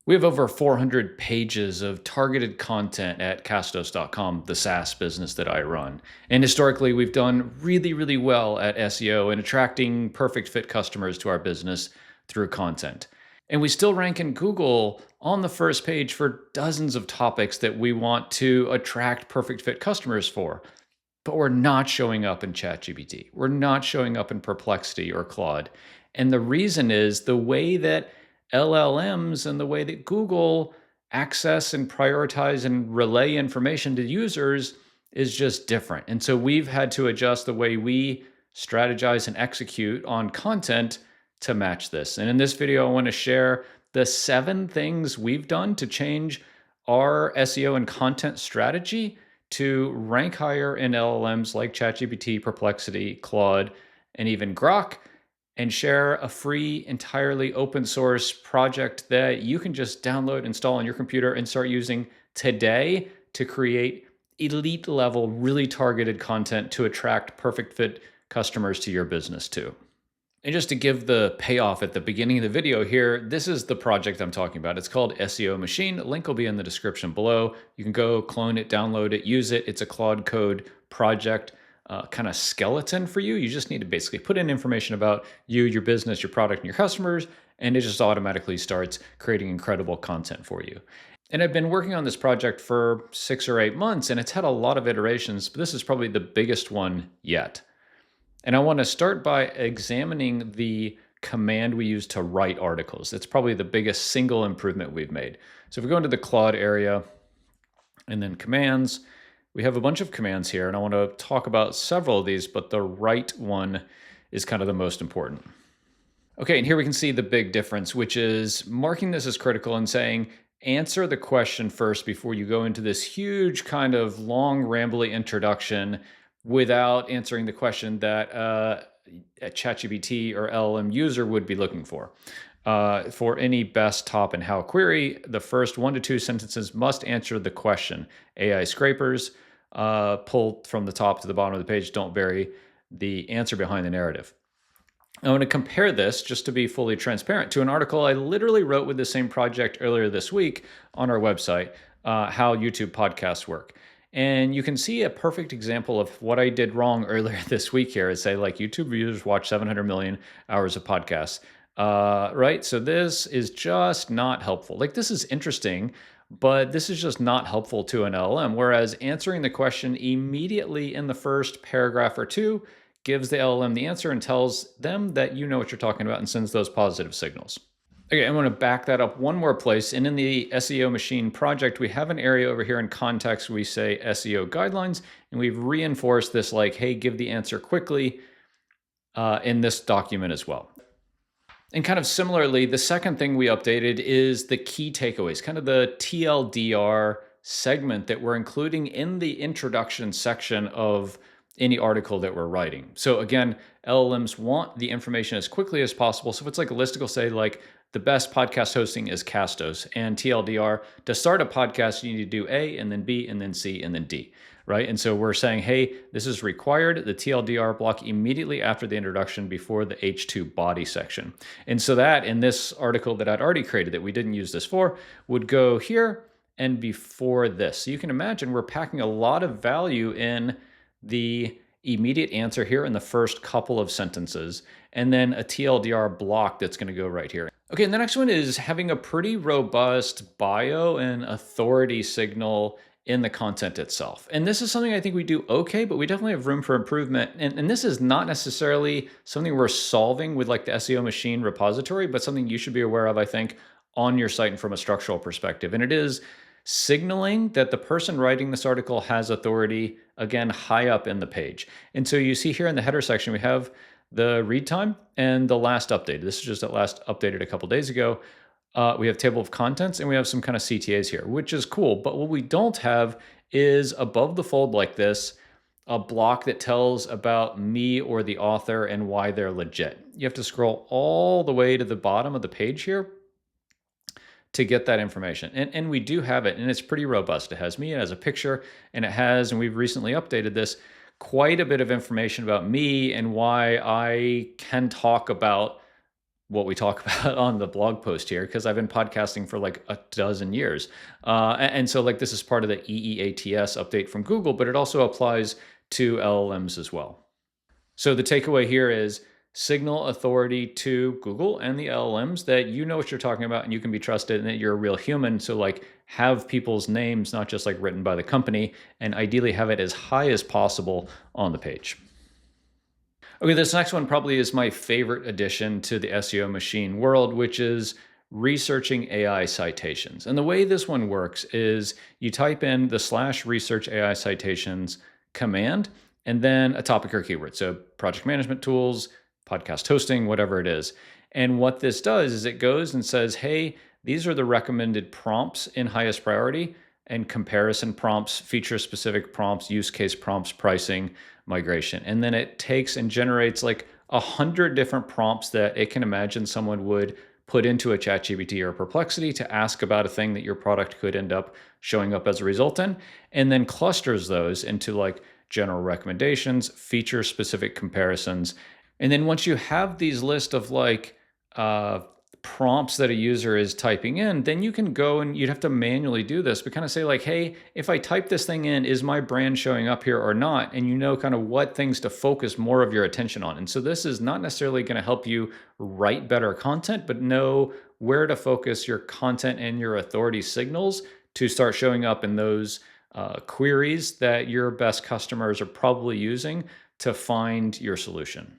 We have over 400 pages of targeted content at Castos.com, the SaaS business that I run. And historically, we've done really, really well at SEO and attracting perfect fit customers to our business through content. And we still rank in Google on the first page for dozens of topics that we want to attract perfect fit customers for. But we're not showing up in ChatGPT. We're not showing up in Perplexity or Claude. And the reason is the way that LLMs and the way that Google access and prioritize and relay information to users is just different. And so we've had to adjust the way we strategize and execute on content to match this. And in this video, I want to share the 7 things we've done to change our SEO and content strategy to rank higher in LLMs like ChatGPT, Perplexity, Claude, and even Grok, and share a free, entirely open source project that you can just download, install on your computer, and start using today to create elite level, really targeted content to attract perfect fit customers to your business too. And just to give the payoff at the beginning of the video here, this is the project I'm talking about. It's called SEOMachine. Link will be in the description below. You can go clone it, download it, use it. It's a Claude Code project kind of skeleton for you. You just need to basically put in information about you, your business, your product, and your customers, and it just automatically starts creating incredible content for you. And I've been working on this project for 6 or 8 months, and it's had a lot of iterations, but this is probably the biggest one yet. And I want to start by examining the command we use to write articles. It's probably the biggest single improvement we've made. So if we go into the Claude area and then commands, we have a bunch of commands here, and I want to talk about several of these, but the write one is kind of the most important. Okay, and here we can see the big difference, which is marking this as critical and saying, answer the question first before you go into this huge kind of long, rambly introduction without answering the question that a ChatGPT or LLM user would be looking for. For any best top and how query, the first 1 to 2 sentences must answer the question. AI scrapers pull from the top to the bottom of the page, don't vary the answer behind the narrative. I want to compare this, just to be fully transparent, to an article I literally wrote with the same project earlier this week on our website, How YouTube Podcasts Work. And you can see a perfect example of what I did wrong earlier this week here is say like YouTube users watch 700 million hours of podcasts, right? So this is just not helpful. Like this is interesting, but this is just not helpful to an LLM. Whereas answering the question immediately in the first paragraph or two gives the LLM the answer and tells them that you know what you're talking about and sends those positive signals. Okay, I'm going to back that up one more place. And in the SEOMachine project, we have an area over here in context where we say SEO guidelines, and we've reinforced this like, hey, give the answer quickly in this document as well. And kind of similarly, the second thing we updated is the key takeaways, kind of the TLDR segment that we're including in the introduction section of any article that we're writing. So again, LLMs want the information as quickly as possible. So if it's like a listicle, say like the best podcast hosting is Castos, and TLDR, to start a podcast, you need to do A and then B and then C and then D, right? And so we're saying, hey, this is required, the TLDR block immediately after the introduction before the H2 body section. And so that in this article that I'd already created that we didn't use this for would go here and before this. So you can imagine we're packing a lot of value in the immediate answer here in the first couple of sentences, and then a TLDR block that's going to go right here. Okay, and the next one is having a pretty robust bio and authority signal in the content itself. And this is something I think we do okay, but we definitely have room for improvement. And this is not necessarily something we're solving with like the SEOMachine repository, but something you should be aware of, I think, on your site and from a structural perspective. And it is signaling that the person writing this article has authority, again, high up in the page. And so you see here in the header section, we have the read time and the last update. This is just that last updated a couple days ago. We have table of contents and we have some kind of CTAs here, which is cool. But what we don't have is above the fold like this, a block that tells about me or the author and why they're legit. You have to scroll all the way to the bottom of the page here to get that information. And we do have it, and it's pretty robust. It has me, it has a picture, and it has, and we've recently updated this, quite a bit of information about me and why I can talk about what we talk about on the blog post here, because I've been podcasting for like a dozen years. And so like this is part of the EEATS update from Google, but it also applies to LLMs as well. So the takeaway here is signal authority to Google and the LLMs that you know what you're talking about and you can be trusted and that you're a real human. So like have people's names, not just like written by the company, and ideally have it as high as possible on the page. Okay, this next one probably is my favorite addition to the SEOMachine world, which is researching AI citations. And the way this one works is you type in the /research AI citations command and then a topic or keyword. So project management tools, podcast hosting, whatever it is. And what this does is it goes and says, hey, these are the recommended prompts in highest priority and comparison prompts, feature specific prompts, use case prompts, pricing, migration. And then it takes and generates like 100 different prompts that it can imagine someone would put into a ChatGPT or a Perplexity to ask about a thing that your product could end up showing up as a result in, and then clusters those into like general recommendations, feature specific comparisons. And then once you have these list of like prompts that a user is typing in, then you can go and you'd have to manually do this, but kind of say like, hey, if I type this thing in, is my brand showing up here or not? And you know kind of what things to focus more of your attention on. And so this is not necessarily going to help you write better content, but know where to focus your content and your authority signals to start showing up in those queries that your best customers are probably using to find your solution.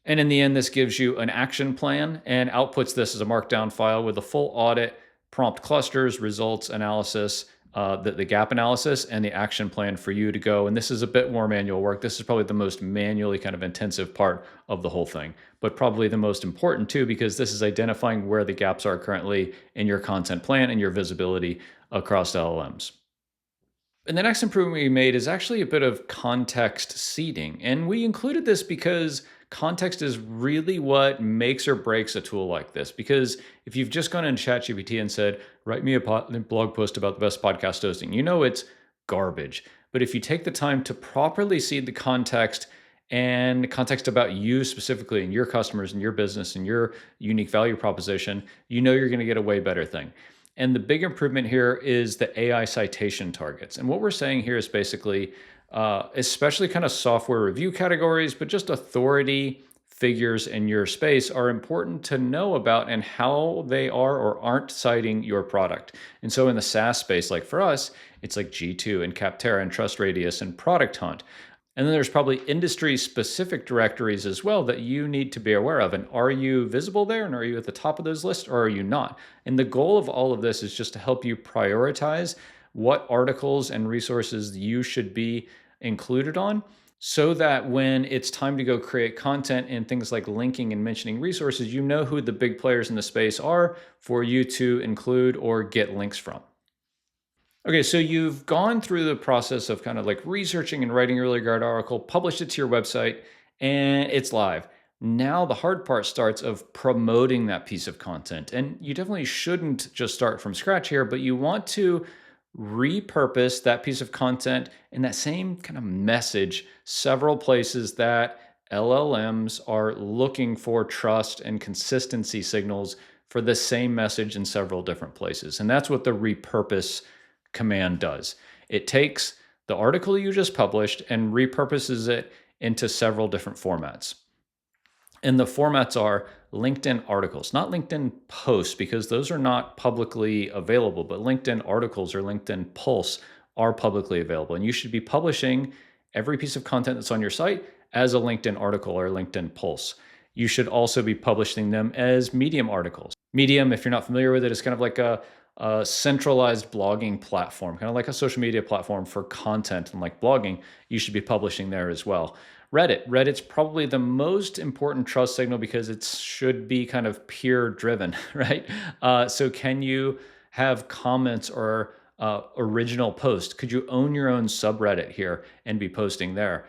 And in the end, this gives you an action plan and outputs this as a markdown file with a full audit, prompt clusters, results analysis, the gap analysis, and the action plan for you to go. And this is a bit more manual work. This is probably the most manually kind of intensive part of the whole thing, but probably the most important too, because this is identifying where the gaps are currently in your content plan and your visibility across LLMs. And the next improvement we made is actually a bit of context seeding. And we included this because context is really what makes or breaks a tool like this. Because if you've just gone into ChatGPT and said, write me a blog post about the best podcast hosting, you know it's garbage. But if you take the time to properly seed the context and context about you specifically and your customers and your business and your unique value proposition, you know you're going to get a way better thing. And the big improvement here is the AI citation targets. And what we're saying here is basically, especially kind of software review categories, but just authority figures in your space are important to know about and how they are or aren't citing your product. And so in the SaaS space, like for us, it's like G2 and Capterra and Trust Radius and Product Hunt. And then there's probably industry specific directories as well that you need to be aware of. And are you visible there? And are you at the top of those lists or are you not? And the goal of all of this is just to help you prioritize what articles and resources you should be included on so that when it's time to go create content and things like linking and mentioning resources, you know who the big players in the space are for you to include or get links from. Okay, so you've gone through the process of kind of like researching and writing a really great article, published it to your website, and it's live. Now the hard part starts of promoting that piece of content. And you definitely shouldn't just start from scratch here, but you want to repurpose that piece of content in that same kind of message several places that LLMs are looking for trust and consistency signals for the same message in several different places. And that's what the repurpose command does. It takes the article you just published and repurposes it into several different formats. And the formats are LinkedIn articles, not LinkedIn posts, because those are not publicly available, but LinkedIn articles or LinkedIn Pulse are publicly available. And you should be publishing every piece of content that's on your site as a LinkedIn article or LinkedIn Pulse. You should also be publishing them as Medium articles. Medium, if you're not familiar with it, is kind of like a centralized blogging platform, kind of like a social media platform for content and like blogging. You should be publishing there as well. Reddit's probably the most important trust signal because it should be kind of peer driven, right? So can you have comments or original posts? Could you own your own subreddit here and be posting there?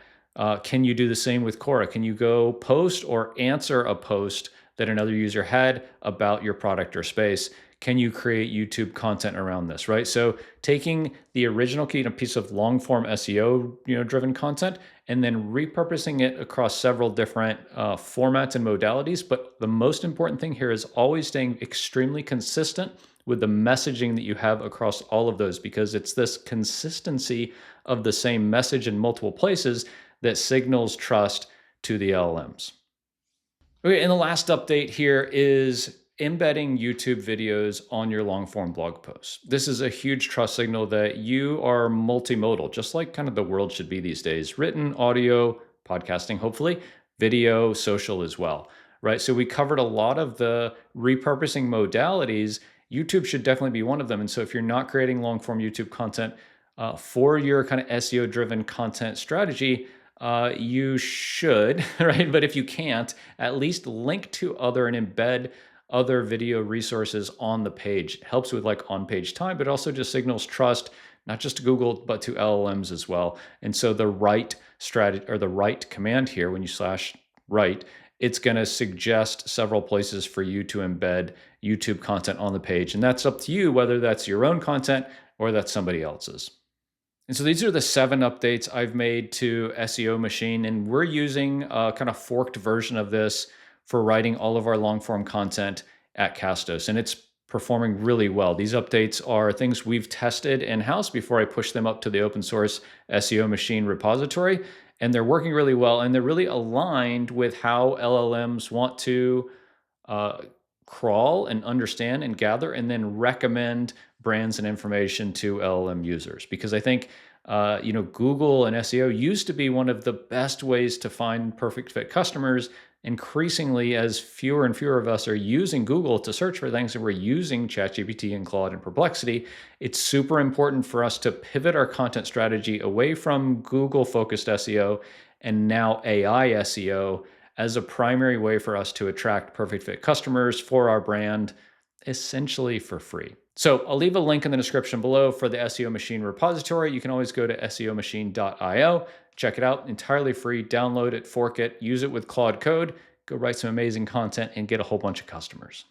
Can you do the same with Quora? Can you go post or answer a post that another user had about your product or space? Can you create YouTube content around this, right? So taking the original piece of long form SEO, driven content and then repurposing it across several different formats and modalities. But the most important thing here is always staying extremely consistent with the messaging that you have across all of those, because it's this consistency of the same message in multiple places that signals trust to the LLMs. Okay, and the last update here is embedding YouTube videos on your long form blog posts. This is a huge trust signal that you are multimodal, just like kind of the world should be these days: written, audio, podcasting, hopefully, video, social as well, right? So we covered a lot of the repurposing modalities. YouTube should definitely be one of them. And so if you're not creating long form YouTube content for your kind of SEO driven content strategy, you should, right? But if you can't, at least link to other and embed other video resources on the page. It helps with like on-page time, but also just signals trust, not just to Google, but to LLMs as well. And so the right strategy, or the right command here, when you slash right, it's going to suggest several places for you to embed YouTube content on the page. And that's up to you, whether that's your own content or that's somebody else's. And so these are the 7 updates I've made to SEOMachine, and we're using a kind of forked version of this for writing all of our long form content at Castos, and it's performing really well. These updates are things we've tested in-house before I push them up to the open source SEOMachine repository, and they're working really well, and they're really aligned with how LLMs want to crawl and understand and gather and then recommend brands and information to LLM users. Because I think Google and SEO used to be one of the best ways to find perfect fit customers. Increasingly, as fewer and fewer of us are using Google to search for things, and we're using ChatGPT and Claude and Perplexity, it's super important for us to pivot our content strategy away from Google-focused SEO and now AI SEO as a primary way for us to attract perfect fit customers for our brand, essentially for free. So I'll leave a link in the description below for the SEOMachine repository. You can always go to SEOMachine.io, check it out, entirely free, download it, fork it, use it with Claude Code, go write some amazing content and get a whole bunch of customers.